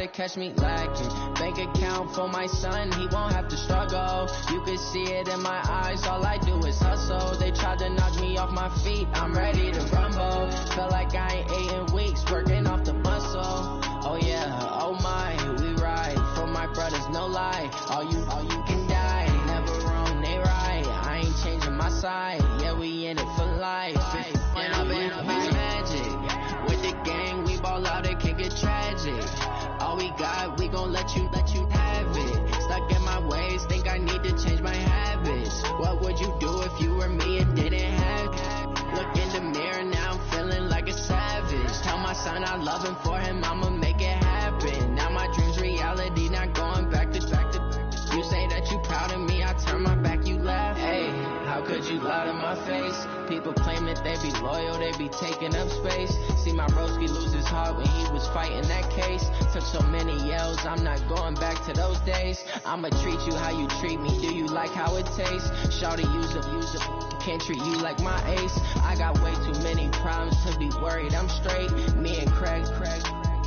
to catch me lacking. Bank account for my son, he won't have to struggle. You can see it in my eyes, all I do is hustle. They tried to knock me off my feet, I'm ready to rumble. Felt like I ain't ate in weeks, working off the muscle. Oh yeah, oh my, we ride for my brothers, no lie. All you can die, never wrong, they right. I ain't changing my side, yeah, we in it for life. When I've been magic, with the gang, we ball out, it can get tragic. All we got, we gon' let you have it. Stuck in my ways, think I need to change my habits. What would you do if you were me and didn't have it? Look in the mirror, now I'm feeling like a savage. Tell my son I love him, for him I'ma make it happen. Now my dream's reality, not going back to. You say that you proud of me, I turn my back, you laugh. Hey, how could you lie to my face? People claim that they be loyal, they be taking up space. See my broski lose his heart when he was fighting that case. Took so many yells, I'm not going back to those days. I'ma treat you how you treat me, do you like how it tastes? Shawty, use it, can't treat you like my ace. I got way too many problems to be worried, I'm straight. Me and Craig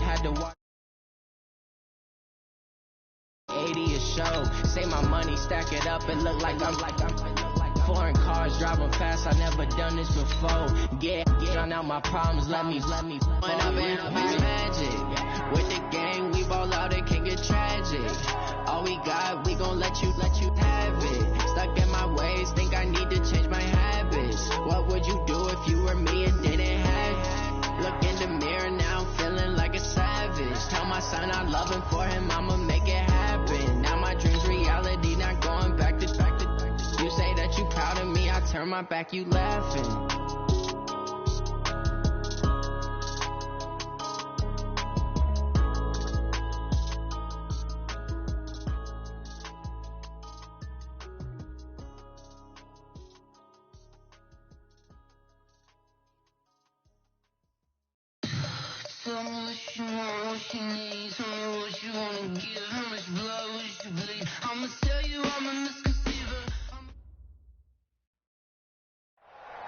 had to watch 80 a show. Say my money, stack it up, it look like I'm foreign cars, driving fast, I never done this before. Get drown out my problems, let me when I'm in magic. With the gang, we ball out, it can get tragic. All we got, we gon' let you have it. Stuck in my ways, think I need to change my habits. What would you do if you were me and didn't have it? Look in the mirror, now I'm feeling like a savage. Tell my son I love him, for him I'ma make it happen. Now my dream's reality, not going back to. You say that you proud of me, I turn my back, you laughing. Tell me what you want, what you need. Tell me what you wanna give. How much blood would you bleed? I'ma tell you I'm a misconceiver.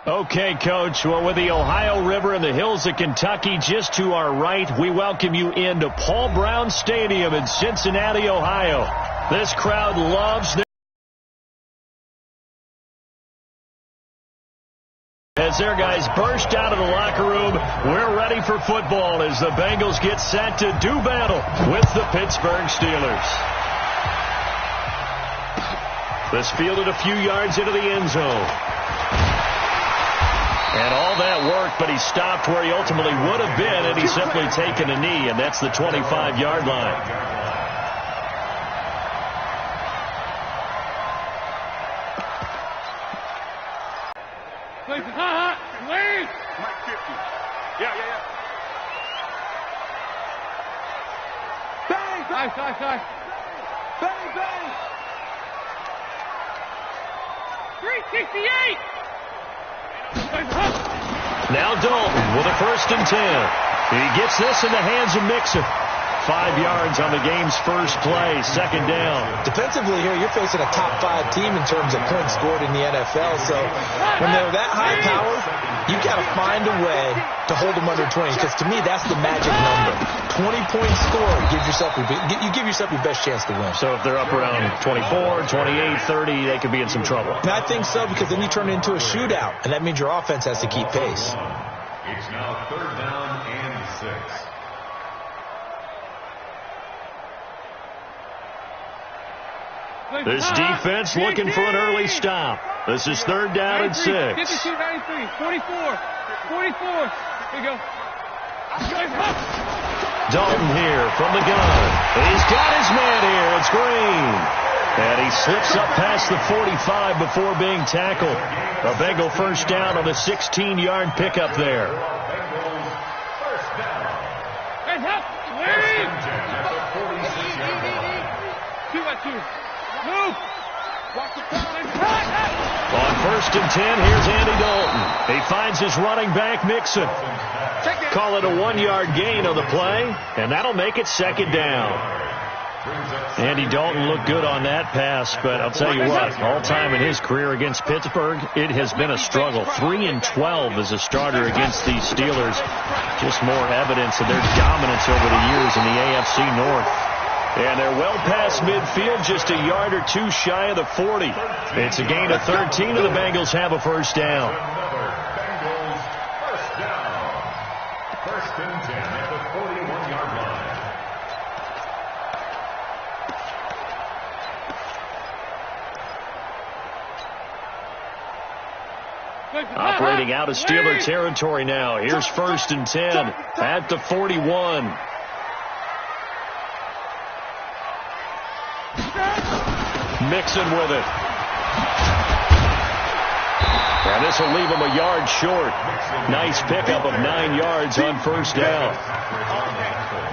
Okay, Coach. Well, with the Ohio River and the hills of Kentucky just to our right, we welcome you into Paul Brown Stadium in Cincinnati, Ohio. This crowd loves their... As their guys burst out of the locker room, we're ready for football as the Bengals get set to do battle with the Pittsburgh Steelers. This fielded a few yards into the end zone. And all that worked, but he stopped where he ultimately would have been, and he's simply taken a knee, and that's the 25-yard line. Wait. Mike 50. Yeah. Bang! Nice. Bang! 368! Now Dalton with a 1st and 10. He gets this in the hands of Mixon. 5 yards on the game's first play, 2nd down. Defensively here, you're facing a top 5 team in terms of points scored in the NFL. So when they're that high power, you've got to find a way to hold them under 20. Because to me, that's the magic number. 20 points scored, you give yourself your best chance to win. So if they're up around 24, 28, 30, they could be in some trouble. And I think so, because then you turn it into a shootout, and that means your offense has to keep pace. It's now 3rd down and 6. This defense looking for an early stop. This is 3rd down and 6. 52, 93, 44. Here we go. Dalton here from the gun. He's got his man here. It's Green. And he slips up past the 45 before being tackled. A Bengal 1st down on a 16-yard pickup there. Hey, help! Wait! 2 by 2. Move! Watch the On 1st and 10, here's Andy Dalton. He finds his running back, Mixon. Call it a 1-yard gain on the play, and that'll make it 2nd down. Andy Dalton looked good on that pass, but I'll tell you what, all time in his career against Pittsburgh, it has been a struggle. 3-12 as a starter against these Steelers. Just more evidence of their dominance over the years in the AFC North. And they're well past midfield, just a yard or two shy of the 40. It's a gain of 13, and the Bengals have a first down. Bengals first down. First and 10 at the 41-yard line. Operating out of Steeler territory now. Here's first and 10 at the 41. Mixon with it. And this will leave him a yard short. Nice pickup of 9 yards on first down.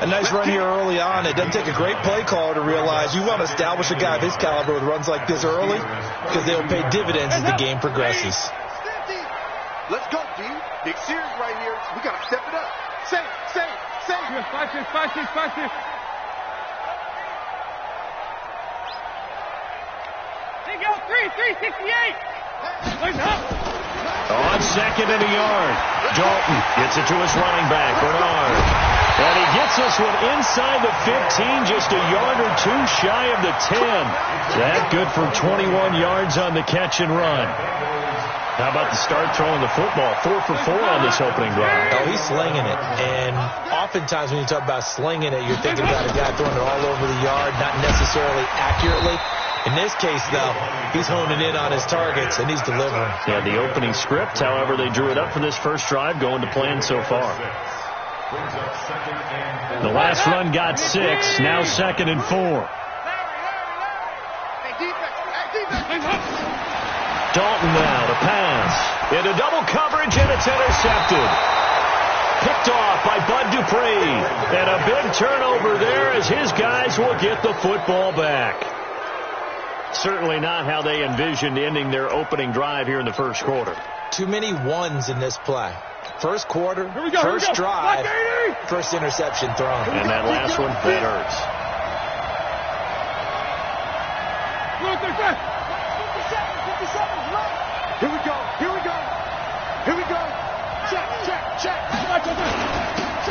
A nice run here early on. It doesn't take a great play caller to realize you want to establish a guy of his caliber with runs like this early because they'll pay dividends as the game progresses. Let's go, D. Big series right here. We got to step it up. Safe. 5-6. They go 368. On second and a yard. Dalton gets it to his running back, Bernard. And he gets this one inside the 15, just a yard or two shy of the 10. That good for 21 yards on the catch and run. How about the start throwing the football? 4 for 4 on this opening drive. Oh, he's slinging it. And oftentimes when you talk about slinging it, you're thinking about a guy throwing it all over the yard, not necessarily accurately. In this case, though, he's honing in on his targets, and he's delivering. Yeah, the opening script, however, they drew it up for this first drive, going to plan so far. The last run got 6, now second and 4. Dalton now to pass. Into double coverage, and it's intercepted. Picked off by Bud Dupree. And a big turnover there as his guys will get the football back. Certainly not how they envisioned ending their opening drive here in the first quarter. Too many ones in this play. First quarter, first drive, first interception thrown. And that last one, that hurts. Here we go. Check.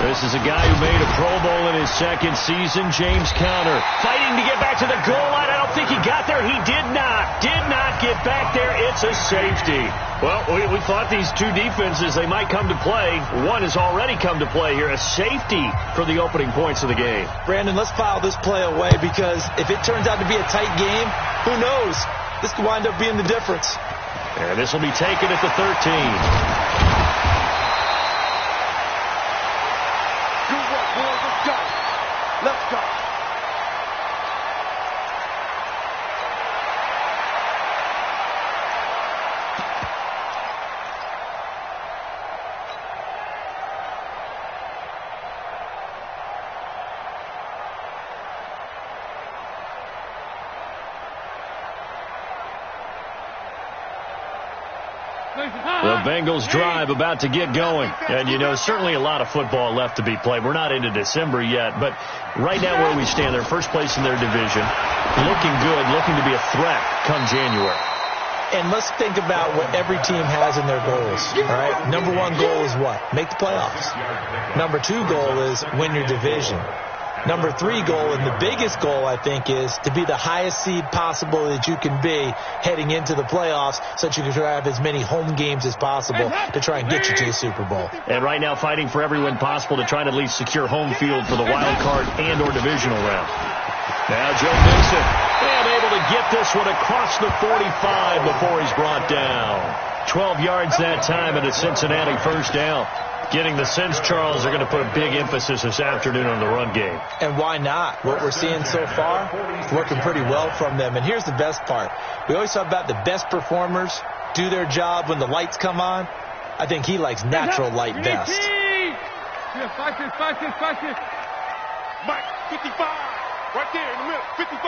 This is a guy who made a Pro Bowl in his second season, James Conner. Fighting to get back to the goal line. I don't think he got there. He did not get back there. It's a safety. Well, we thought these two defenses, they might come to play. One has already come to play here. A safety for the opening points of the game. Brandon, let's file this play away because if it turns out to be a tight game, who knows? This could wind up being the difference. And this will be taken at the 13. Let's go. The Bengals drive about to get going. And, you know, certainly a lot of football left to be played. We're not into December yet, but right now where we stand, they're first place in their division. Looking good, looking to be a threat come January. And let's think about what every team has in their goals, all right? Number one goal is what? Make the playoffs. Number two goal is win your division. Number three goal, and the biggest goal, I think, is to be the highest seed possible that you can be heading into the playoffs so that you can have as many home games as possible to try and get you to the Super Bowl. And right now fighting for every win possible to try to at least secure home field for the wild card and or divisional round. Now Joe Mixon, and able to get this one across the 45 before he's brought down. 12 yards that time and a Cincinnati first down. Getting the sense, Charles, they're going to put a big emphasis this afternoon on the run game. And why not? What we're seeing so far, working pretty well from them. And here's the best part. We always talk about the best performers do their job when the lights come on. I think he likes natural light best. Yeah, 5-6. Mike, 55. Right there in the middle. 55.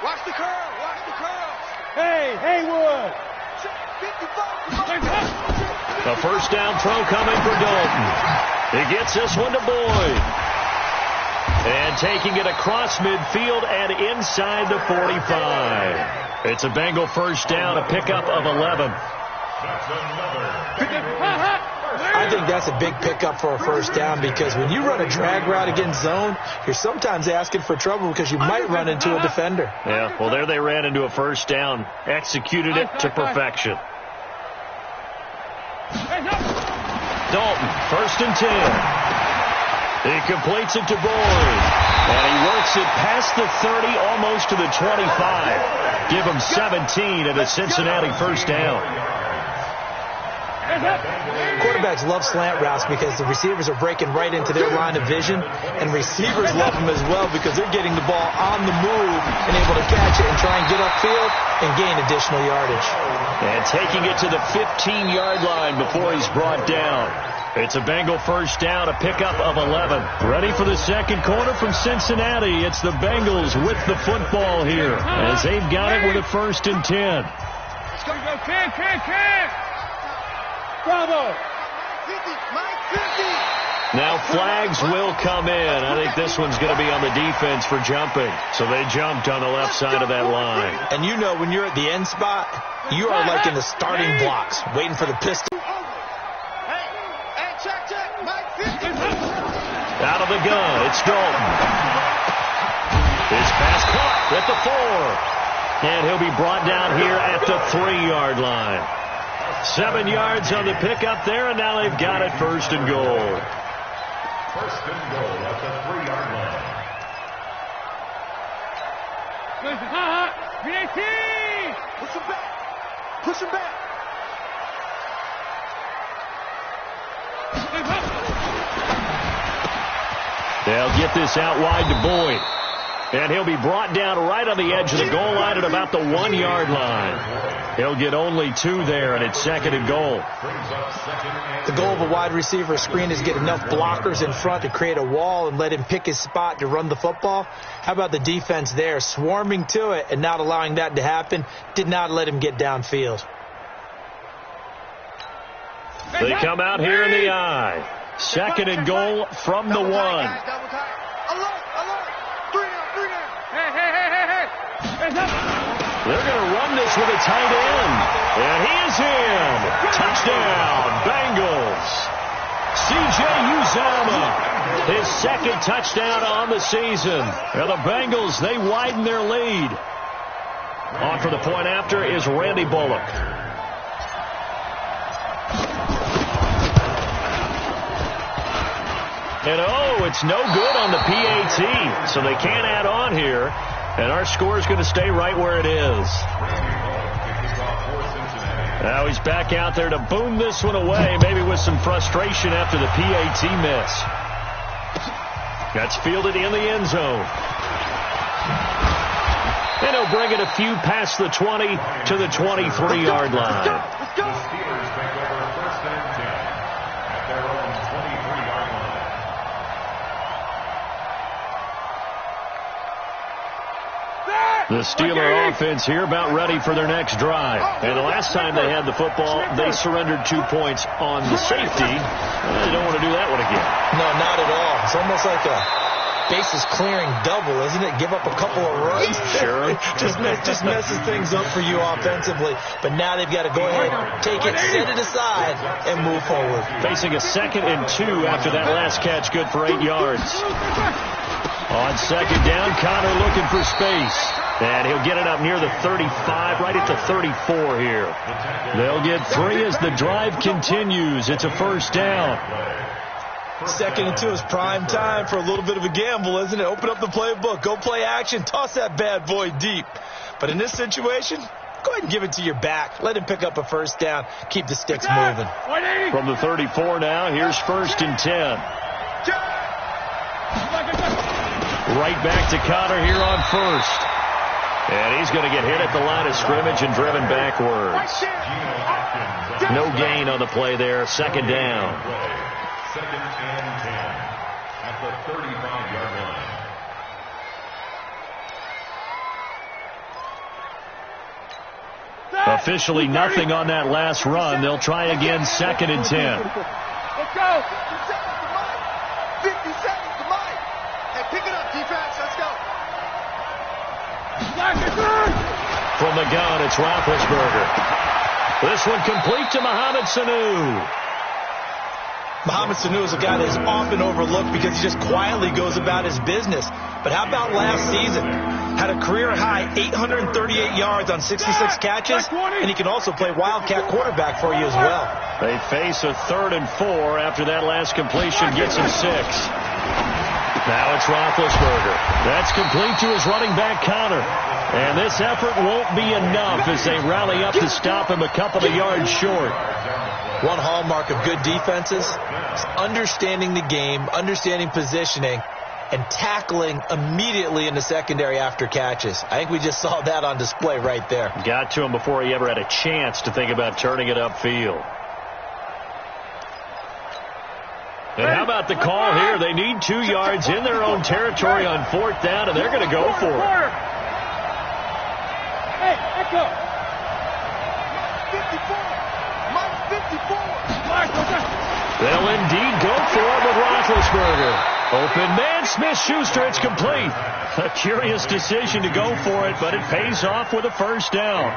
Watch the curls. Hey, Haywood. 55. A first down throw coming for Dalton. He gets this one to Boyd. And taking it across midfield and inside the 45. It's a Bengal first down, a pickup of 11. I think that's a big pickup for a first down because when you run a drag route against zone, you're sometimes asking for trouble because you might run into a defender. Yeah, well, there they ran into a first down, executed it to perfection. Dalton, 1st and 10. He completes it to Boyd. And he works it past the 30, almost to the 25. Give him 17 at a Cincinnati first down. Quarterbacks love slant routes because the receivers are breaking right into their line of vision, and receivers love them as well because they're getting the ball on the move and able to catch it and try and get upfield and gain additional yardage. And taking it to the 15-yard line before he's brought down. It's a Bengal first down, a pickup of 11. Ready for the second quarter from Cincinnati. It's the Bengals with the football here as they've got it with a 1st and 10. Let's go, kid. Bravo. 50, Mike, 50. Now flags will come in. I think this one's going to be on the defense for jumping. So they jumped on the left side of that line. And you know when you're at the end spot, you are like in the starting blocks, waiting for the pistol. Out of the gun, it's Dalton. His pass caught at the 4. And he'll be brought down here at the 3-yard line. 7 yards on the pickup there, and now they've got it 1st and goal. 1st and goal at the 3-yard line. Push him back. Push him back. They'll get this out wide to Boyd. And he'll be brought down right on the edge of the goal line at about the 1-yard line. He'll get only 2 there, and it's 2nd and goal. The goal of a wide receiver screen is get enough blockers in front to create a wall and let him pick his spot to run the football. How about the defense there, swarming to it and not allowing that to happen? Did not let him get downfield. They come out here in the eye. 2nd and goal from the 1. They're going to run this with a tight end. And he is in. Touchdown, Bengals. C.J. Uzomah, his 2nd touchdown on the season. And the Bengals, they widen their lead. On for the point after is Randy Bullock. And oh, it's no good on the PAT, so they can't add on here. And our score is going to stay right where it is. Now he's back out there to boom this one away, maybe with some frustration after the PAT miss. That's fielded in the end zone. And he'll bring it a few past the 20 to the 23-yard line. The Steelers take over 1st and 10 at their own 23-yard line. The Steeler offense here about ready for their next drive. And the last time they had the football, they surrendered 2 points on the safety. They don't want to do that one again. No, not at all. It's almost like a bases clearing double, isn't it? Give up a couple of runs. Sure. just messes things up for you offensively. But now they've got to go ahead, take it, set it aside, and move forward. Facing a 2nd and 2 after that last catch, good for 8 yards. On 2nd down, Connor looking for space. And he'll get it up near the 35, right at the 34 here. They'll get 3 as the drive continues. It's a 1st down. 2nd and 2 is prime time for a little bit of a gamble, isn't it? Open up the playbook, go play action, toss that bad boy deep. But in this situation, go ahead and give it to your back. Let him pick up a 1st down. Keep the sticks moving. From the 34 now, here's 1st and 10. Right back to Connor here on 1st. And he's going to get hit at the line of scrimmage and driven backwards. No gain on the play there. 2nd down. 2nd and 10 at the 35-yard line. Officially nothing on that last run. They'll try again, 2nd and 10. Let's go. 50 seconds to Mike. And pick Defense, let's go. From the gun, it's Roethlisberger. This one complete to Mohamed Sanu. Mohamed Sanu is a guy that is often overlooked because he just quietly goes about his business. But how about last season? Had a career-high 838 yards on 66 catches, and he can also play Wildcat quarterback for you as well. They face a 3rd and 4 after that last completion gets him 6. Now it's Roethlisberger. That's complete to his running back, Connor. And this effort won't be enough as they rally up to stop him a couple of yards short. One hallmark of good defenses is understanding the game, understanding positioning, and tackling immediately in the secondary after catches. I think we just saw that on display right there. Got to him before he ever had a chance to think about turning it upfield. And how about the call here? They need 2 yards in their own territory on 4th down, and they're going to go for it. Hey, echo. 54. Mike 54. They'll indeed go for it with Roethlisberger. Open man, Smith-Schuster, it's complete. A curious decision to go for it, but it pays off with a 1st down.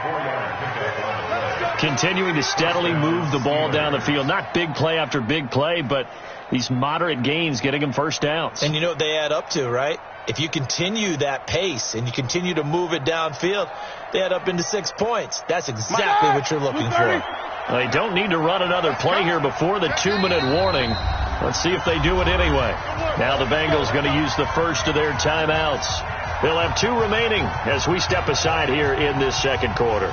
Continuing to steadily move the ball down the field. Not big play after big play, but these moderate gains getting them 1st downs. And you know what they add up to, right? If you continue that pace and you continue to move it downfield, they add up into 6 points. That's exactly what you're looking for. They don't need to run another play here before the 2-minute warning. Let's see if they do it anyway. Now the Bengals going to use the first of their timeouts. They'll have 2 remaining as we step aside here in this 2nd quarter.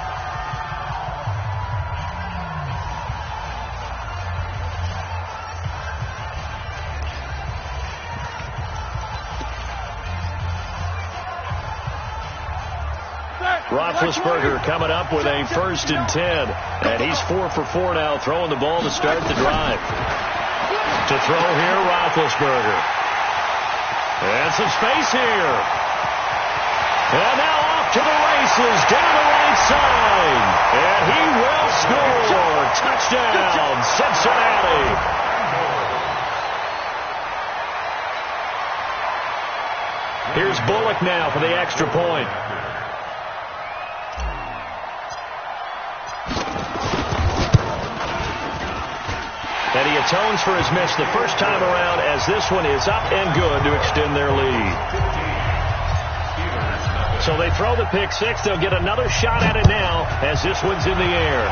Roethlisberger coming up with a 1st and 10. And he's 4 for 4 now, throwing the ball to start the drive. To throw here, Roethlisberger. And some space here. And now off to the races, down the right side. And he will score. Touchdown, Cincinnati. Here's Bullock now for the extra point. And he atones for his miss the first time around as this one is up and good to extend their lead. So they throw the pick 6. They'll get another shot at it now as this one's in the air.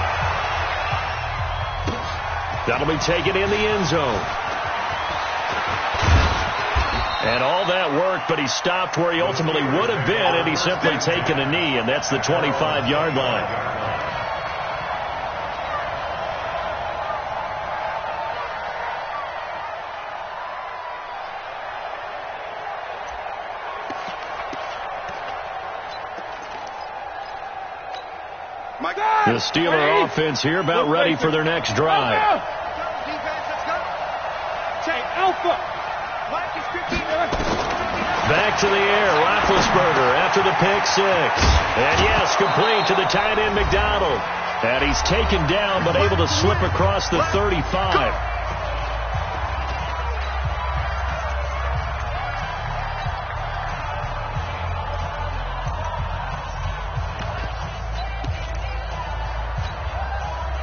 That'll be taken in the end zone. And all that worked, but he stopped where he ultimately would have been, and he's simply taken a knee, and that's the 25-yard line. The Steeler offense here about ready for their next drive. Back to the air, Roethlisberger after the pick 6. And yes, complete to the tight end McDonald. And he's taken down but able to slip across the 35.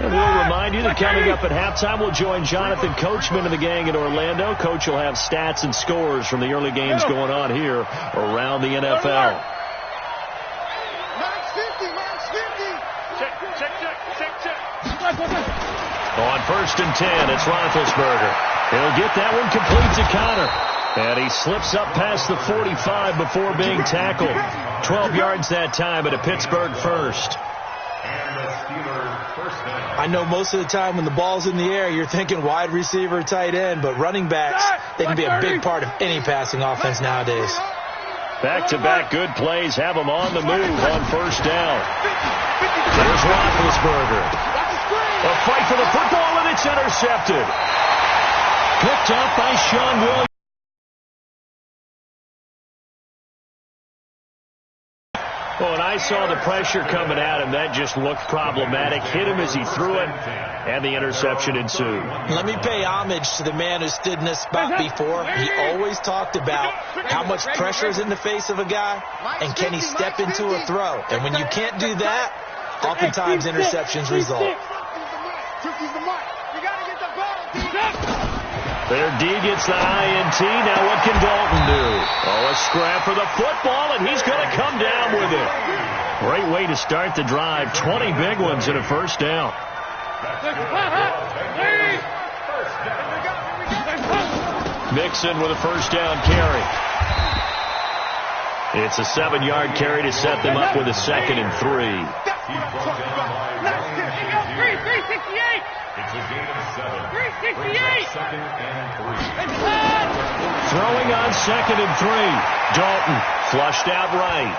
And we'll remind you that coming up at halftime, we'll join Jonathan Coachman and the gang in Orlando. Coach will have stats and scores from the early games going on here around the NFL. On 1st and 10, it's Roethlisberger. He'll get that one complete to Connor. And he slips up past the 45 before being tackled. 12 yards that time at a Pittsburgh 1st. I know most of the time when the ball's in the air, you're thinking wide receiver, tight end, but running backs, they can be a big part of any passing offense nowadays. Back-to-back good plays have them on the move on 1st down. There's Roethlisberger. A fight for the football, and it's intercepted. Picked up by Sean Williams. Well, when I saw the pressure coming at him, that just looked problematic. Hit him as he threw it, and the interception ensued. Let me pay homage to the man who stood in this spot before. He always talked about how much pressure is in the face of a guy, and can he step into a throw. And when you can't do that, oftentimes interceptions result. Their D gets the INT. Now what can Dalton do? Oh, a scrap for the football, and he's going to come down with it. Great way to start the drive. 20 big ones and a first down. Mixon with a first down carry. It's a 7-yard carry to set them up with a 2nd and 3. It's a gain of 7. 368. 2nd and 3. Throwing on 2nd and 3. Dalton flushed out right.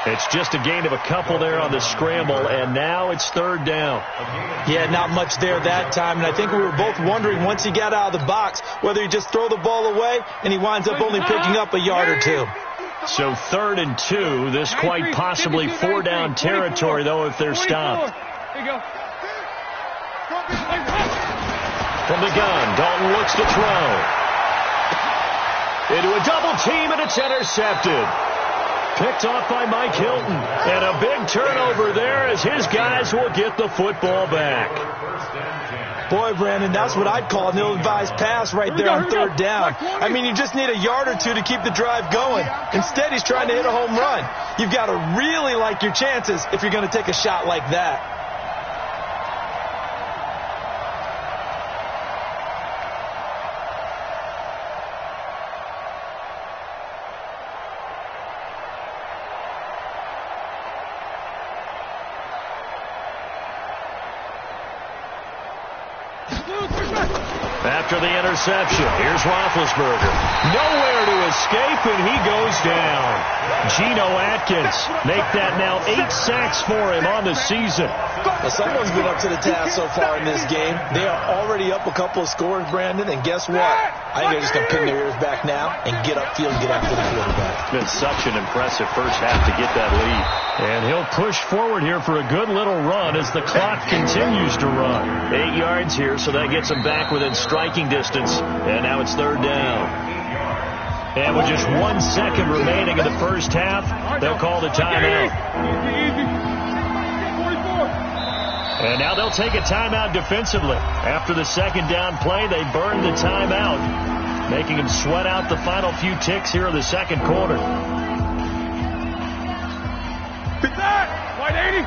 It's just a gain of a couple there on the scramble, and now it's 3rd down. Yeah, not much there that time, and I think we were both wondering once he got out of the box whether he just throw the ball away and he winds up only picking up a yard or two. So 3rd and 2. This quite possibly 4-down territory, though, if they're stopped. Here you go. From the gun, Dalton looks to throw. Into a double team, and it's intercepted. Picked off by Mike Hilton. And a big turnover there as his guys will get the football back. Boy, Brandon, that's what I'd call an ill-advised pass right there on 3rd down. I mean, you just need a yard or two to keep the drive going. Instead, he's trying to hit a home run. You've got to really like your chances if you're going to take a shot like that. After the interception, here's Roethlisberger. Nowhere to escape, and he goes down. Geno Atkins make that now 8 sacks for him on the season. Well, someone's been up to the task so far in this game. They are already up a couple of scores, Brandon, and guess what? I think they're just going to pin their ears back now and get upfield and get after the quarterback. It's been such an impressive first half to get that lead. And he'll push forward here for a good little run as the clock continues to run. 8 yards here, so that gets him back within striking distance. And now it's 3rd down. And with just 1 second remaining in the first half, they'll call the timeout. And now they'll take a timeout defensively. After the 2nd down play, they burn the timeout, making them sweat out the final few ticks here in the 2nd quarter. White 80.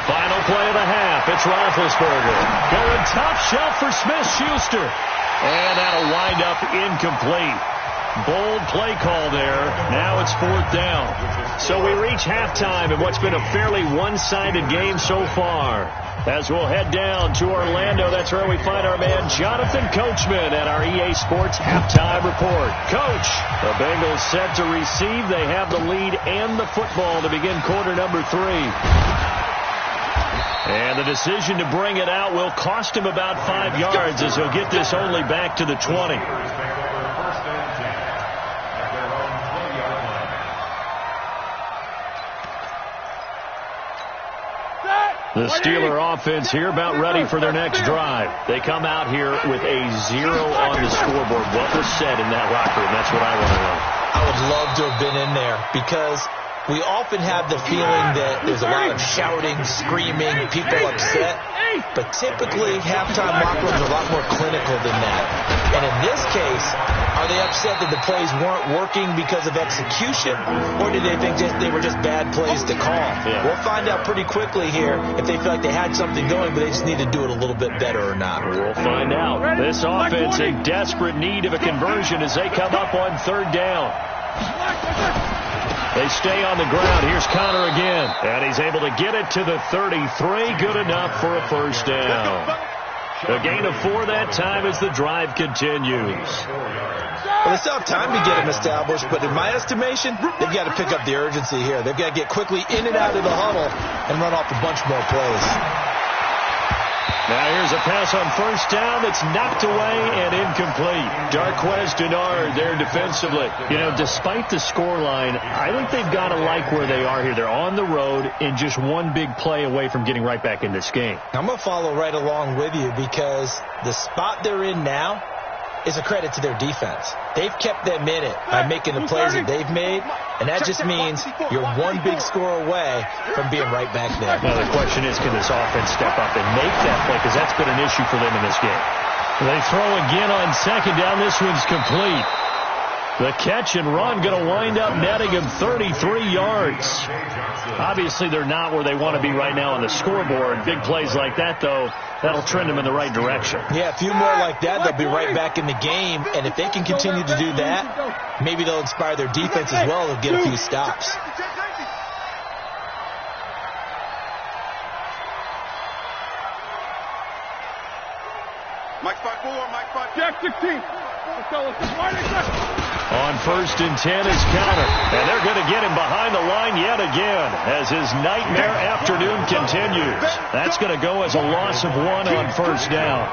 Final play of the half. It's Roethlisberger. Going top shelf for Smith-Schuster. And that'll wind up incomplete. Bold play call there. Now it's 4th down. So we reach halftime in what's been a fairly one-sided game so far. As we'll head down to Orlando, that's where we find our man Jonathan Coachman at our EA Sports Halftime Report. Coach, the Bengals set to receive. They have the lead and the football to begin quarter number 3. And the decision to bring it out will cost him about 5 yards as he'll get this only back to the 20. The Steeler offense here about ready for their next drive. They come out here with a 0 on the scoreboard. What was said in that locker room? That's what I want to know. I would love to have been in there because we often have the feeling that there's a lot of shouting, screaming, people upset. But typically, halftime locker rooms are a lot more clinical than that. And in this case, are they upset that the plays weren't working because of execution? Or did they think they were just bad plays to call? Yeah. We'll find out pretty quickly here if they feel like they had something going, but they just need to do it a little bit better or not. We'll find out. This offense in desperate need of a conversion as they come up on 3rd down. They stay on the ground. Here's Connor again. And he's able to get it to the 33. Good enough for a first down. A gain of 4 that time as the drive continues. Well, they still have time to get him established, but in my estimation, they've got to pick up the urgency here. They've got to get quickly in and out of the huddle and run off a bunch more plays. Now here's a pass on first down that's knocked away and incomplete. Darquez Denard there defensively. You know, despite the scoreline, I think they've got to like where they are here. They're on the road and just one big play away from getting right back in this game. I'm going to follow right along with you because the spot they're in now is a credit to their defense. They've kept them in it by making the plays that they've made, and that just means you're one big score away from being right back there. Now the question is, can this offense step up and make that play? Because that's been an issue for them in this game. They throw again on second down. This one's complete. The catch and run going to wind up netting him 33 yards. Obviously, they're not where they want to be right now on the scoreboard. Big plays like that, though, that'll trend them in the right direction. Yeah, a few more like that, they'll be right back in the game. And if they can continue to do that, maybe they'll inspire their defense as well to get a few stops. Mike spot 4, Mike spot Jack 16. Let's go. On first and 10 is counter. And they're going to get him behind the line yet again as his nightmare afternoon continues. That's going to go as a loss of 1 on first down.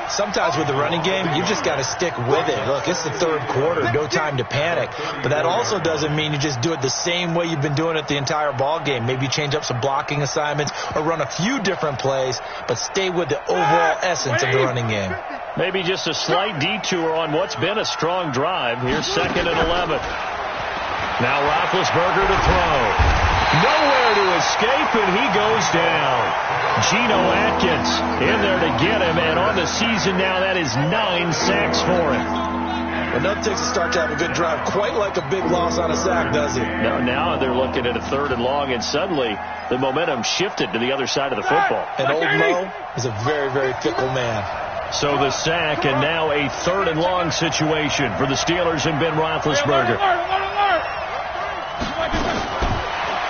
Sometimes with the running game, you just got to stick with it. Look, it's the third quarter, no time to panic. But that also doesn't mean you just do it the same way you've been doing it the entire ball game. Maybe change up some blocking assignments or run a few different plays, but stay with the overall essence of the running game. Maybe just a slight detour on what's been a strong drive. Here's 2nd and 11. Now Roethlisberger to throw. Nowhere to escape, and he goes down. Geno Atkins in there to get him, and on the season now, that is 9 sacks for him. Well, nothing takes a start to have a good drive quite like a big loss on a sack, does it? Now they're looking at a 3rd and long, and suddenly the momentum shifted to the other side of the football. And old Mo is a very, very fickle man. So the sack, and now a 3rd and long situation for the Steelers and Ben Roethlisberger.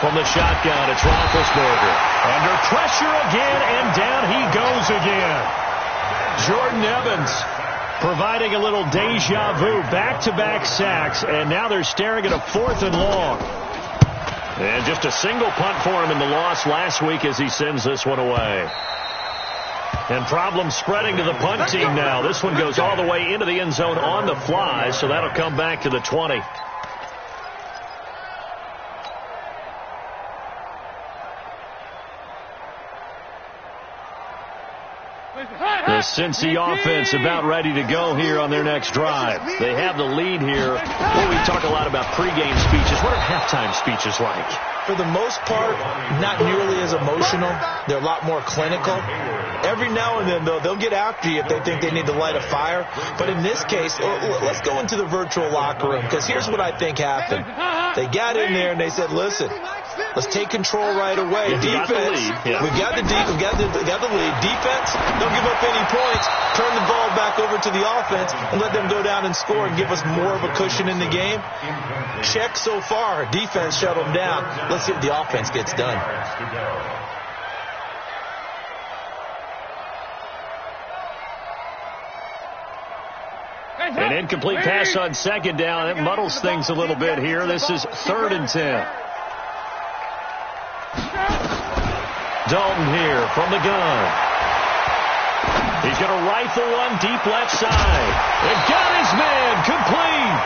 From the shotgun, it's Roethlisberger. Under pressure again, and down he goes again. Jordan Evans providing a little deja vu. Back-to-back sacks, and now they're staring at a 4th and long. And just a single punt for him in the loss last week as he sends this one away. And problems spreading to the punt team now. This one goes all the way into the end zone on the fly, so that'll come back to the 20. The Cincy offense about ready to go here on their next drive. They have the lead here. Well, we talk a lot about pregame speeches. What are halftime speeches like? For the most part, not nearly as emotional. They're a lot more clinical. Every now and then, though, they'll get after you if they think they need to light a fire. But in this case, let's go into the virtual locker room, because here's what I think happened. They got in there and they said, listen, let's take control right away. Defense, we got the lead. Defense, don't give up any points. Turn the ball back over to the offense and let them go down and score and give us more of a cushion in the game. Check so far. Defense shut them down. Let's see if the offense gets done. An incomplete pass on second down. It muddles things a little bit here. This is 3rd and 10. Dalton here from the gun. He's going to rifle one deep left side. And got his man complete.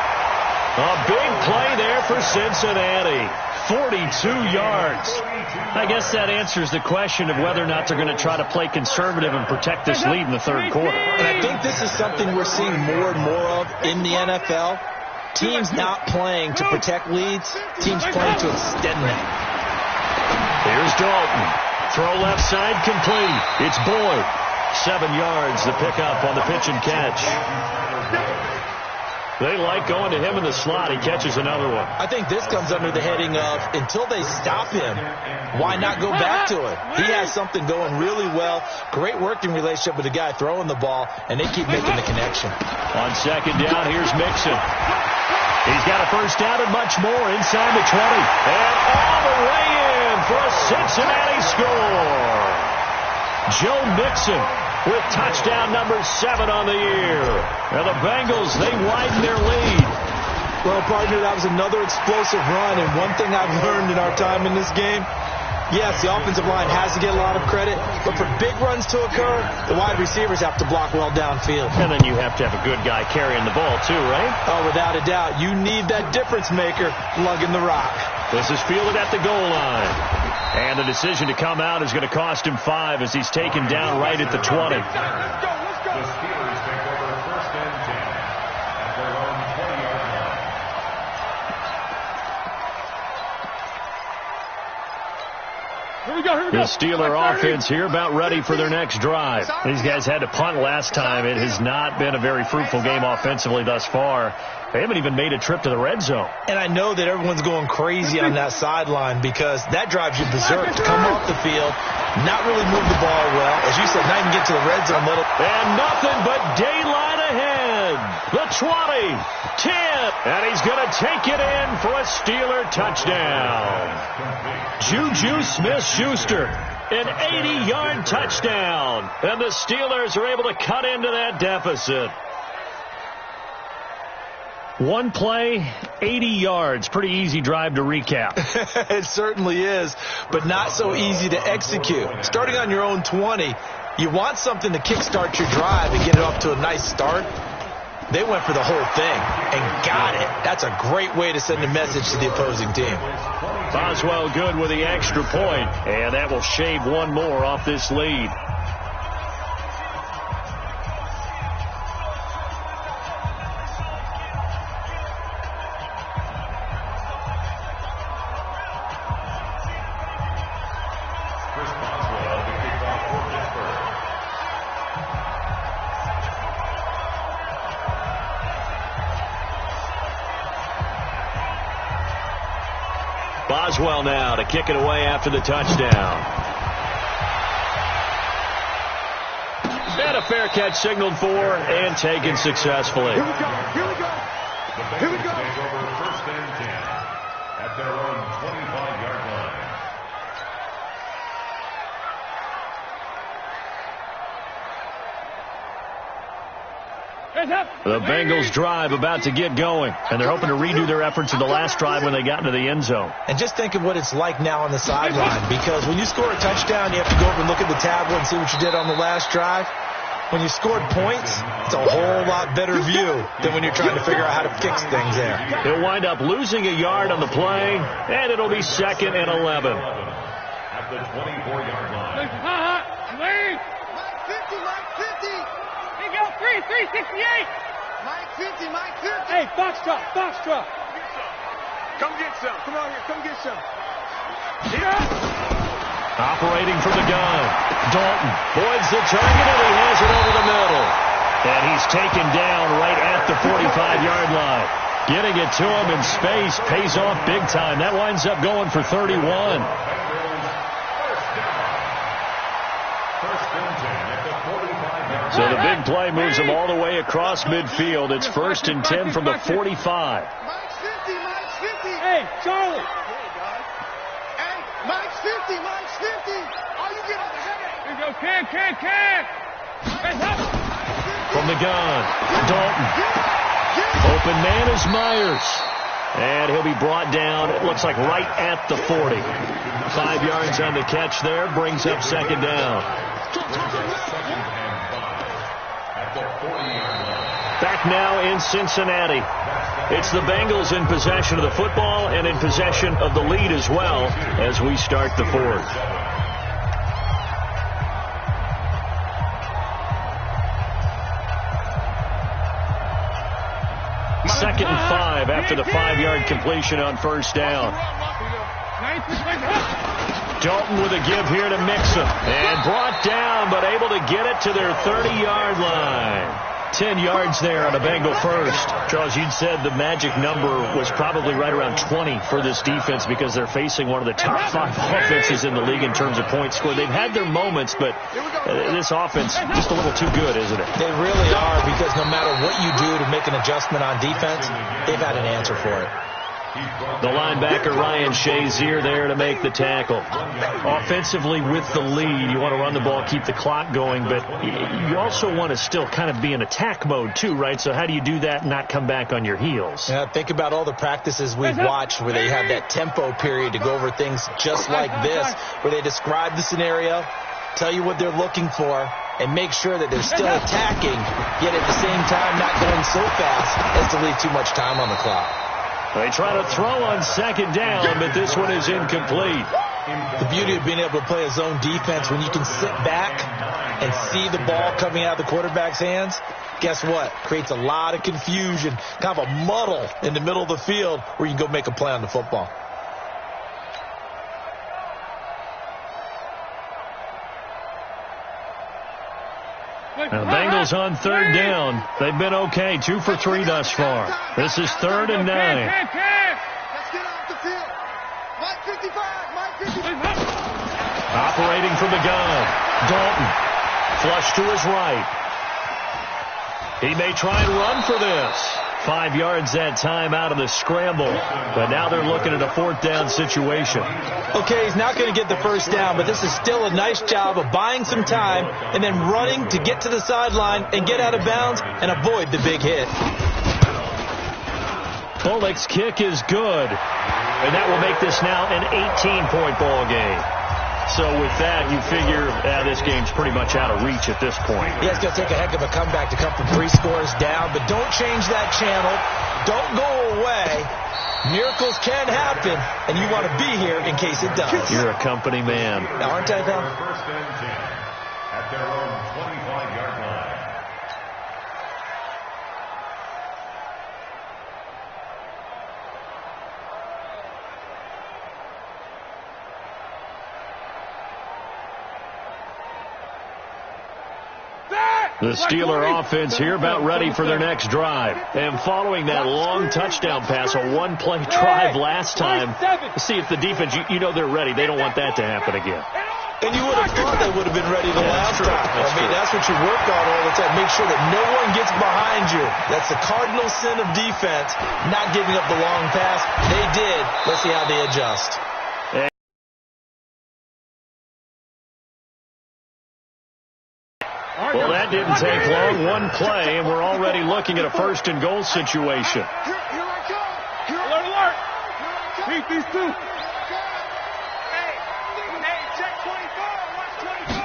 A big play there for Cincinnati. 42 yards. I guess that answers the question of whether or not they're going to try to play conservative and protect this lead in the 3rd quarter. And I think this is something we're seeing more and more of in the NFL. Teams not playing to protect leads. Teams playing to extend them. Here's Dalton. Throw left side complete. It's Boyd. 7 yards, the pickup on the pitch and catch. They like going to him in the slot. He catches another one. I think this comes under the heading of, until they stop him, why not go back to it? He has something going really well. Great working relationship with the guy throwing the ball, and they keep making the connection. On second down, here's Mixon. He's got a first down and much more inside the 20. And all the way in for a Cincinnati score. Joe Mixon with touchdown number 7 on the year. And the Bengals, they widen their lead. Well, partner, that was another explosive run. And one thing I've learned in our time in this game, Yes, the offensive line has to get a lot of credit, but for big runs to occur, the wide receivers have to block well downfield. And then you have to have a good guy carrying the ball too, right? Oh, without a doubt. You need that difference maker lugging the rock. This is fielded at the goal line. And the decision to come out is going to cost him 5 as he's taken down right at the 20. The Steelers take over 1st and 10 at their own 20-yard line. Here we go. The Steeler offense here about ready for their next drive. These guys had to punt last time. It has not been a very fruitful game offensively thus far. They haven't even made a trip to the red zone. And I know that everyone's going crazy on that sideline because that drives you berserk to come off the field, not really move the ball well. As you said, not even get to the red zone. And nothing but daylight ahead. The 20, 10, and he's going to take it in for a Steeler touchdown. Juju Smith-Schuster, an 80-yard touchdown. And the Steelers are able to cut into that deficit. One play, 80 yards. Pretty easy drive to recap. It certainly is, but not so easy to execute. Starting on your own 20, you want something to kickstart your drive and get it off to a nice start. They went for the whole thing and got it. That's a great way to send a message to the opposing team. Boswell good with the extra point, and that will shave one more off this lead. Boswell now to kick it away after the touchdown. And a fair catch signaled for and taken successfully. Here we go. Here we go. Here we go. Take over 1st and 10 at their own 25-yard line. The Bengals drive about to get going, and they're hoping to redo their efforts in the last drive when they got into the end zone. And just think of what it's like now on the sideline, because when you score a touchdown, you have to go over and look at the tablet and see what you did on the last drive. When you scored points, it's a whole lot better view than when you're trying to figure out how to fix things there. They'll wind up losing a yard on the play, and it'll be 2nd and 11. At the 24-yard line. Lead. Mike 50, Mike 50. Hey, go 368. Mike 50, Mike 50. Hey, box truck. Come get some. Come on here. Come get some. Operating from the gun, Dalton voids the target, and he has it over the middle. And he's taken down right at the 45-yard line. Getting it to him in space pays off big time. That winds up going for 31. So the big play moves him all the way across midfield. It's 1st and 10 from the 45. Mike 50, Mike 50. Hey, Charlie. Hey, Mike 50, Mike 50. All you get is a headache. Here we go, can. Hey, up. From the gun, Dalton. Open man is Myers. And he'll be brought down, it looks like right at the 40. 5 yards on the catch there, brings up 2nd down. Back now in Cincinnati. It's the Bengals in possession of the football and in possession of the lead as well as we start the 4th. Second and 5 after the 5-yard completion on 1st down. Dalton with a give here to Mixon. And brought down, but able to get it to their 30-yard line. 10 yards there on a Bengal first. Charles, you'd said the magic number was probably right around 20 for this defense because they're facing one of the top 5 offenses in the league in terms of points scored. They've had their moments, but this offense just a little too good, isn't it? They really are, because no matter what you do to make an adjustment on defense, they've had an answer for it. The linebacker, Ryan Shazier, there to make the tackle. Offensively, with the lead, you want to run the ball, keep the clock going, but you also want to still kind of be in attack mode too, right? So how do you do that and not come back on your heels? Yeah, think about all the practices we've watched where they have that tempo period to go over things just like this, where they describe the scenario, tell you what they're looking for, and make sure that they're still attacking, yet at the same time not going so fast as to leave too much time on the clock. They try to throw on second down, but this one is incomplete. The beauty of being able to play a zone defense when you can sit back and see the ball coming out of the quarterback's hands, guess what? Creates a lot of confusion, kind of a muddle in the middle of the field where you can go make a play on the football. The Bengals on third down. They've been okay, 2 for 3 thus far. This is 3rd and 9. Let's get off the field. Mike 55, Mike 55. Operating from the gun, Dalton. Flush to his right. He may try and run for this. 5 yards that time out of the scramble. But now they're looking at a 4th down situation. Okay, he's not going to get the first down, but this is still a nice job of buying some time and then running to get to the sideline and get out of bounds and avoid the big hit. Bullock's kick is good. And that will make this now an 18-point ball game. So with that, you figure this game's pretty much out of reach at this point. Yeah, it's going to take a heck of a comeback to come from 3 scores down, but don't change that channel. Don't go away. Miracles can happen, and you want to be here in case it does. You're a company man. Aren't I, though? First and 10 at their own 25-yard line. The Steeler offense here about ready for their next drive. And following that long touchdown pass, a one-play drive last time, see if the defense, you know they're ready. They don't want that to happen again. And you would have thought they would have been ready the last time. That's what you work on all the time. Make sure that no one gets behind you. That's the cardinal sin of defense, not giving up the long pass. They did. Let's see how they adjust. Well, that didn't take long. One play, and we're already looking at a 1st and goal situation. Here I come. Alert. Beat these two. Hey, check 24.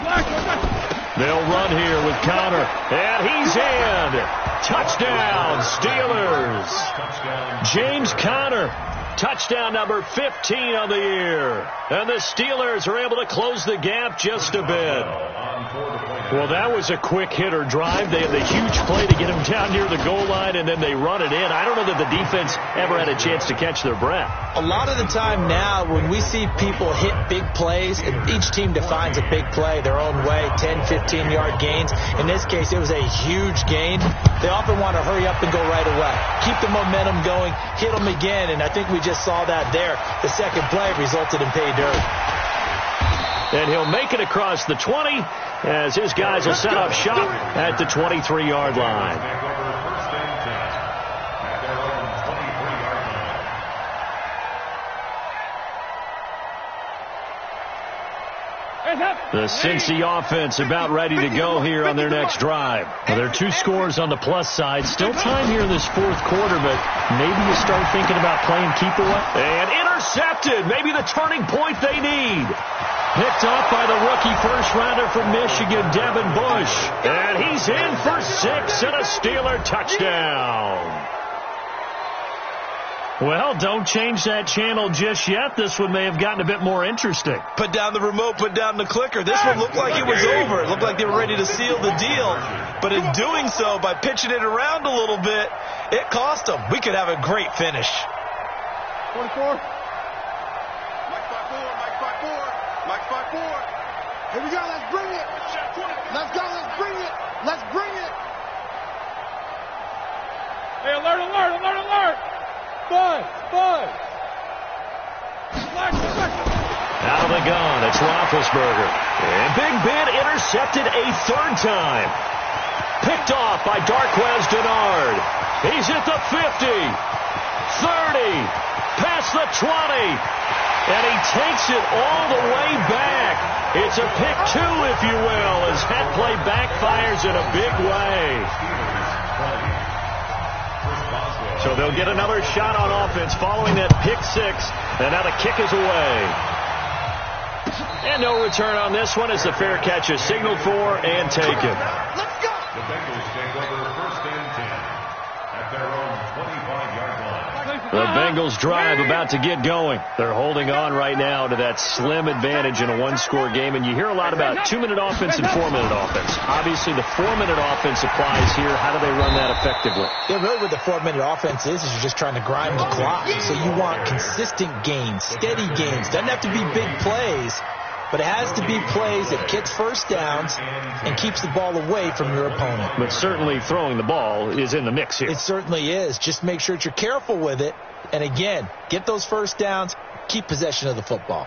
Watch 24. They'll run here with Connor, and he's in. Touchdown, Steelers. James Conner, touchdown number 15 of the year. And the Steelers are able to close the gap just a bit. Well, that was a quick hitter drive. They had the huge play to get him down near the goal line, and then they run it in. I don't know that the defense ever had a chance to catch their breath. A lot of the time now when we see people hit big plays, and each team defines a big play their own way, 10, 15-yard gains. In this case, it was a huge gain. They often want to hurry up and go right away. Keep the momentum going, hit them again, and I think we just saw that there. The second play resulted in pay dirt. And he'll make it across the 20 as his guys will set up shop at the 23-yard line. The Cincy offense about ready to go here on their next drive. Well, there are 2 scores on the plus side. Still time here in this 4th quarter, but maybe you start thinking about playing keep away. And intercepted. Maybe the turning point they need. Picked off by the rookie first-rounder from Michigan, Devin Bush. And he's in for 6 and a Steeler touchdown. Well, don't change that channel just yet. This one may have gotten a bit more interesting. Put down the remote, put down the clicker. This one looked like it was over. It looked like they were ready to seal the deal. But in doing so, by pitching it around a little bit, it cost them. We could have a great finish. 24. Mike 5-4. Here we go. Let's bring it. Let's go. Let's bring it. Let's bring it. Hey, alert. 5. Out of the gun, it's Roethlisberger. And Big Ben intercepted a 3rd time. Picked off by Darqueze Dennard. He's at the 50. 30, past the 20, and he takes it all the way back. It's a pick 2, if you will, as that play backfires in a big way. So they'll get another shot on offense following that pick 6, and now the kick is away. And no return on this one as the fair catch is signaled for and taken. Let's go! The Bengals take over first and 10 at their own 25-yard line. The Bengals drive about to get going. They're holding on right now to that slim advantage in a one-score game, and you hear a lot about 2-minute offense and 4-minute offense. Obviously, the 4-minute offense applies here. How do they run that effectively? Yeah, really what the 4-minute offense is you're just trying to grind the clock. So you want consistent gains, steady gains. Doesn't have to be big plays, but it has to be plays that gets first downs and keeps the ball away from your opponent. But certainly throwing the ball is in the mix here. It certainly is. Just make sure that you're careful with it. And again, get those first downs, keep possession of the football.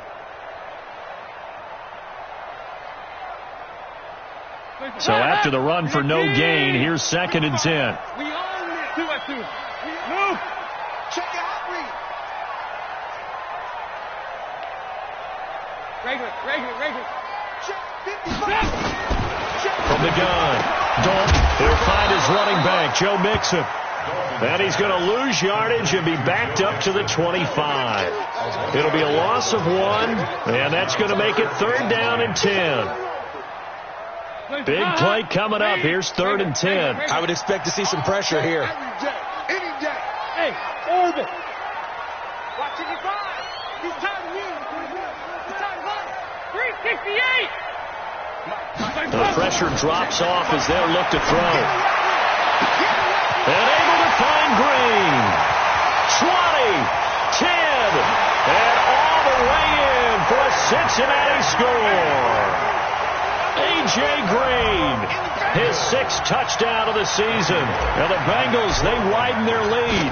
So after the run for no gain, here's 2nd and 10. We own it. 2-2. Move. Check it out, Reed. Regular. From the gun, Dalton. He'll find his running back, Joe Mixon. And he's going to lose yardage and be backed up to the 25. It'll be a loss of 1, and that's going to make it 3rd down and 10. Big play coming up. Here's 3rd and 10. I would expect to see some pressure here. Any day. Hey, orbit. Watch it, he's trying to win. He's trying to run. 368. The pressure drops off as they'll look to throw. And able to find Green. 20, 10, and all the way in for a Cincinnati score. A.J. Green, his 6th touchdown of the season. And the Bengals, they widen their lead.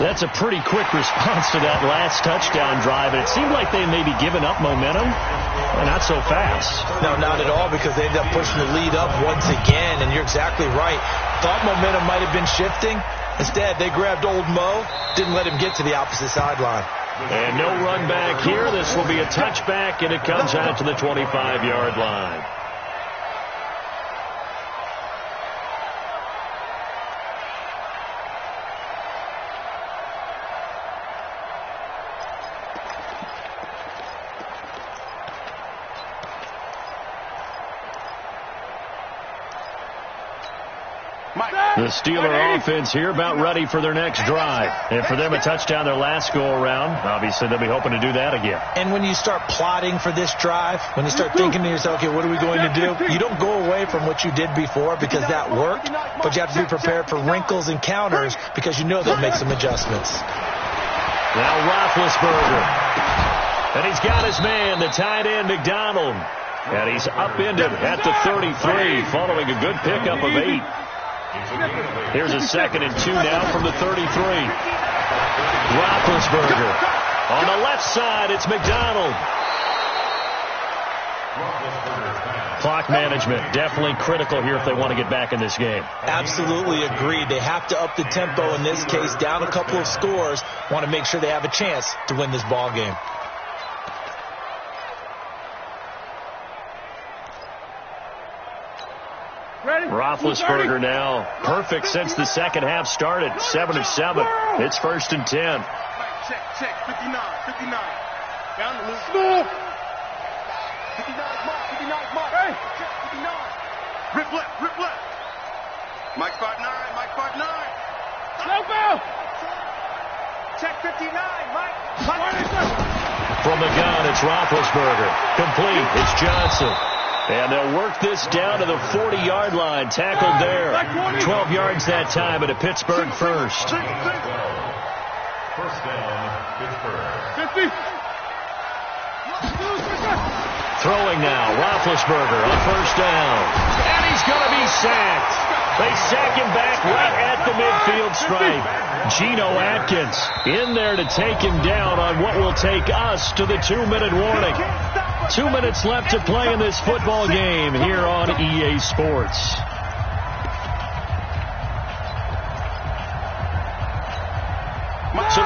That's a pretty quick response to that last touchdown drive. And it seemed like they may be giving up momentum. Well, not so fast. No, not at all, because they ended up pushing the lead up once again. And you're exactly right. Thought momentum might have been shifting. Instead, they grabbed old Mo, didn't let him get to the opposite sideline. And no run back here. This will be a touchback, and it comes out to the 25-yard line. The Steeler offense here about ready for their next drive. And for them, a touchdown their last go-around. Obviously, they'll be hoping to do that again. And when you start plotting for this drive, when you start thinking to yourself, okay, what are we going to do? You don't go away from what you did before because that worked, but you have to be prepared for wrinkles and counters because you know they'll make some adjustments. Now Roethlisberger. And he's got his man, the tight end, McDonald. And he's upended at the 33 following a good pickup of 8. Here's a 2nd and 2 now from the 33. Roethlisberger. On the left side, it's McDonald. Clock management, definitely critical here if they want to get back in this game. Absolutely agreed. They have to up the tempo in this case, down a couple of scores. Want to make sure they have a chance to win this ball game. Roethlisberger now perfect since the second half started. 7 of 7. It's 1st and 10. Check. 59. Down the loop. 59 mark. Hey. Check 59. Rip left. Mike 5'9. No foul. Check 59, Mike. From the gun, it's Roethlisberger. Complete. It's Johnson. And they'll work this down to the 40-yard line. Tackled there. 12 yards that time, and a Pittsburgh first. First down, Pittsburgh. 50. Throwing now, Roethlisberger on first down. And he's going to be sacked. They sack him back right at the midfield stripe. Geno Atkins in there to take him down on what will take us to the 2-minute warning. 2 minutes left to play in this football game here on EA Sports.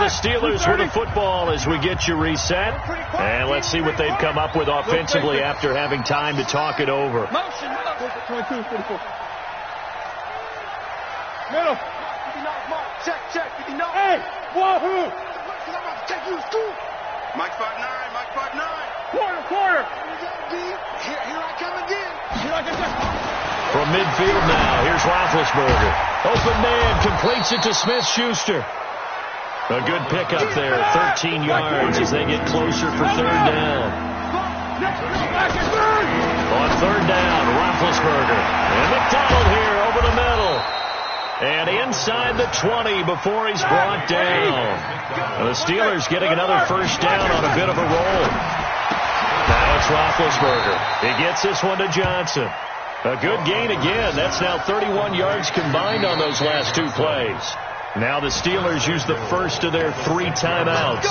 the Steelers with the football as we get you reset. And let's see what they've come up with offensively after having time to talk it over. Motion. 22, 44. Middle. Check. 59. Hey, wahoo. I'm about to take you to school. Mike 5'9", Mike 5'9". Quarter. Here I come again. From midfield now, here's Roethlisberger. Open man, completes it to Smith-Schuster. A good pickup there, 13 yards as they get closer for third down. On third down, Roethlisberger. And McDonald here over the middle. And inside the 20 before he's brought down. The Steelers getting another first down on a bit of a roll. Now it's Roethlisberger. He gets this one to Johnson. A good gain again. That's now 31 yards combined on those last two plays. Now the Steelers use the first of their 3 timeouts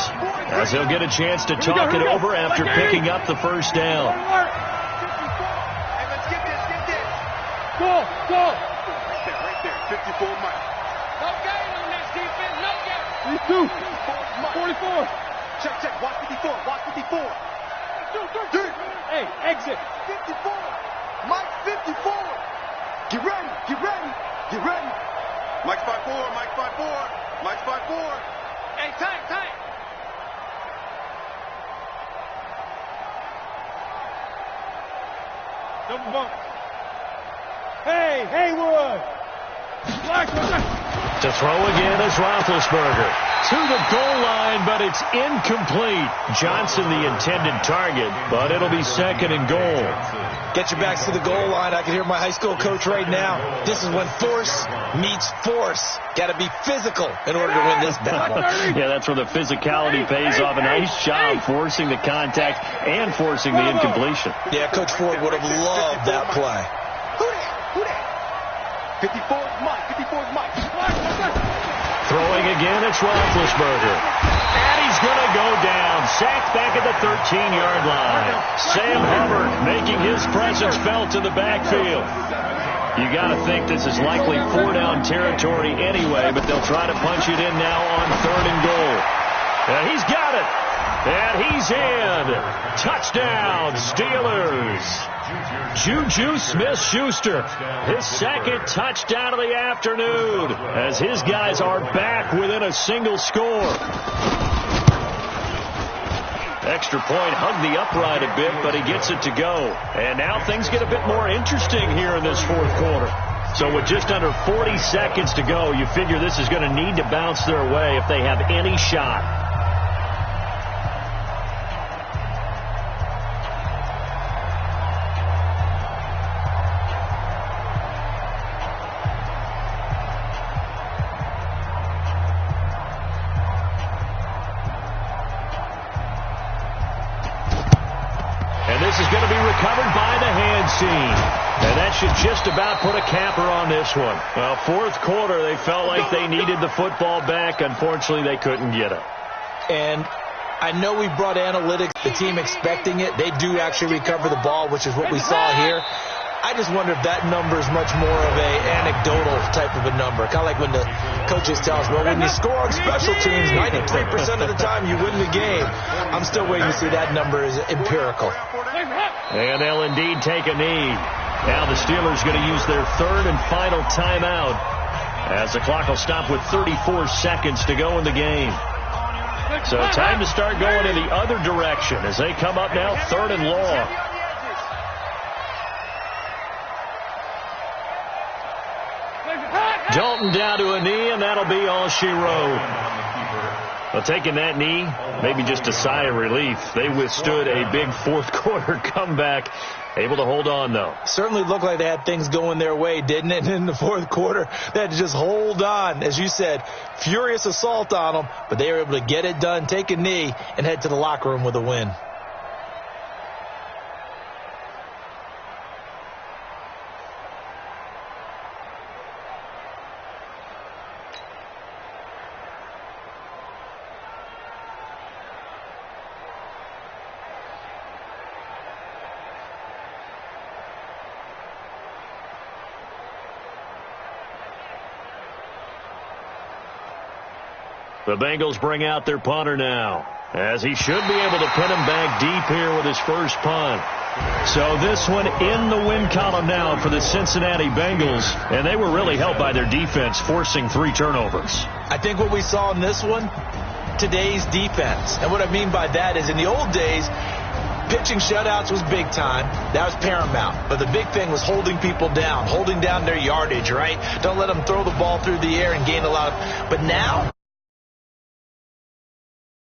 as they'll get a chance to talk it over after picking up the first down. Hey, let's get this. Go. Right there. 54 Mike. No gain on this defense. No gain. 44. Check. Watch 54. Hey, exit. 54. Mike 54. Get ready. Mike 5'4". Mike 5'4". Hey, tight. Double bump. Hey, Haywood. To throw again is Roethlisberger. To the goal line, but it's incomplete. Johnson the intended target, but it'll be second and goal. Get your backs to the goal line. I can hear my high school coach right now. This is when force meets force. Got to be physical in order to win this battle. Yeah, that's where the physicality pays off. A nice job forcing the contact and forcing the incompletion. Yeah, Coach Ford would have loved that play. Who that? 54 is Mike. Throwing again, it's Roethlisberger. And he's going to go down. Sacked back at the 13-yard line. Sam Hubbard making his presence felt in the backfield. You got to think this is likely 4-down territory anyway, but they'll try to punch it in now on third and goal. And he's got it. And he's in. Touchdown, Steelers. Juju Smith-Schuster, his second touchdown of the afternoon, as his guys are back within a single score. Extra point hugged the upright a bit, but he gets it to go. And now things get a bit more interesting here in this fourth quarter. So with just under 40 seconds to go, you figure this is going to need to bounce their way if they have any shot. And that should just about put a capper on this one. Well, fourth quarter, they felt like they needed the football back. Unfortunately, they couldn't get it. And I know we brought analytics, the team expecting it. They do actually recover the ball, which is what we saw here. I just wonder if that number is much more of a anecdotal type of a number. Kind of like when the coaches tell us, well, when you score on special teams, 93% of the time you win the game. I'm still waiting to see that number is empirical. And they'll indeed take a knee. Now the Steelers going to use their third and final timeout as the clock will stop with 34 seconds to go in the game. So time to start going in the other direction as they come up now third and long. Dalton down to a knee, and that'll be all she wrote. Well, taking that knee, maybe just a sigh of relief. They withstood a big fourth quarter comeback. Able to hold on, though. Certainly looked like they had things going their way, didn't it? In the fourth quarter, they had to just hold on. As you said, furious assault on them, but they were able to get it done, take a knee, and head to the locker room with a win. The Bengals bring out their punter now, as he should be able to put him back deep here with his first punt. So this one in the win column now for the Cincinnati Bengals, and they were really helped by their defense, forcing 3 turnovers. I think what we saw in this one, today's defense. And what I mean by that is in the old days, pitching shutouts was big time. That was paramount. But the big thing was holding people down, holding down their yardage, right? Don't let them throw the ball through the air and gain a lot of... But now...